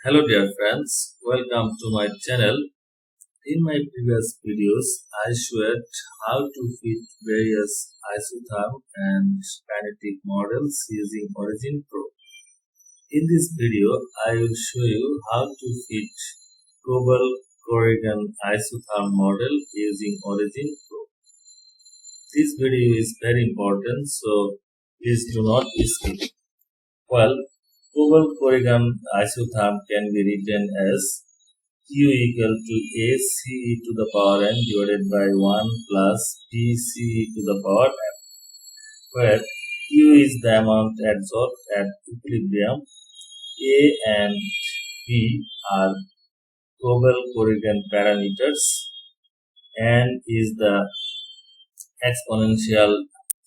Hello dear friends, welcome to my channel. In my previous videos, I showed how to fit various isotherm and kinetic models using Origin Pro. In this video, I will show you how to fit Koble Corrigan isotherm model using Origin Pro. This video is very important, so please do not skip. Well, Koble Corrigan isotherm can be written as Q equal to ACE to the power n divided by 1 plus PCE to the power n, where Q is the amount adsorbed at equilibrium, A and B are Koble Corrigan parameters, n is the exponential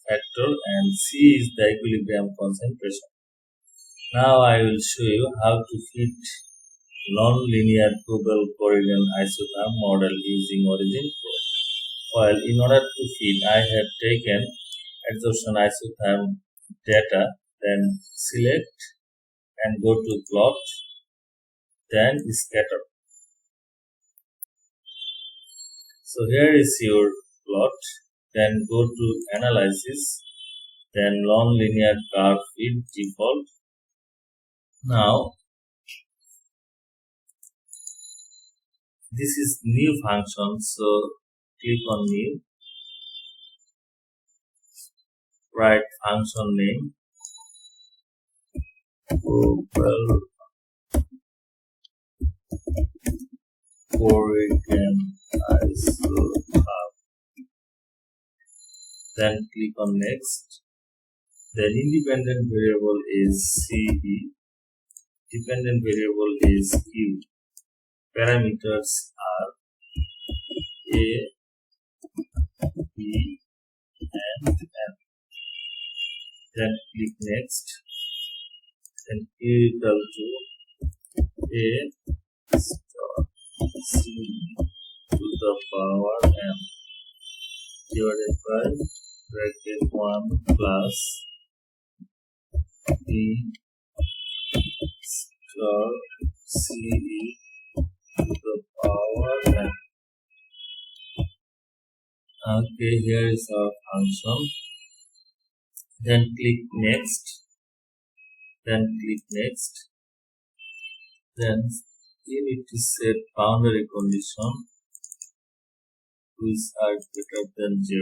factor, and C is the equilibrium concentration. Now I will show you how to fit nonlinear Koble Corrigan isotherm model using Origin Pro. While in order to fit, I have taken adsorption isotherm data, then select and go to plot, then scatter. So here is your plot, then go to analysis, then nonlinear curve fit default. Now this is new function, so click on new, write function name Koble Corrigan isotherm, then click on next. Then independent variable is CE, dependent variable is Q. Parameters are A, B and M. Then click next. Then Q equal to A star C to the power M divided by bracket 1 plus B star CE to the power n. Okay, here is our function. Then click next. Then click next. Then you need to set boundary condition which are greater than 0.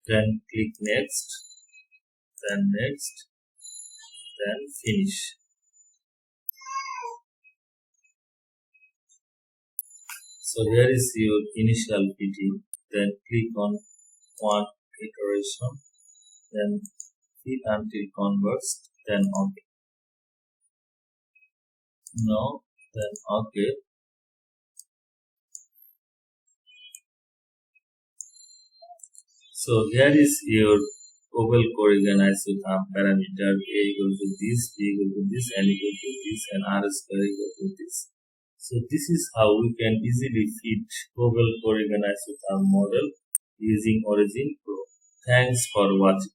Then click next, then next, then finish. So here is your initial fitting. Then click on one iteration, then fit until converged, then OK. No, then OK. So here is your Koble Corrigan isotherm parameter A equal to this, B equal to this, N equal to this, and R square equal to this. So this is how we can easily fit Koble Corrigan isotherm model using Origin Pro. Thanks for watching.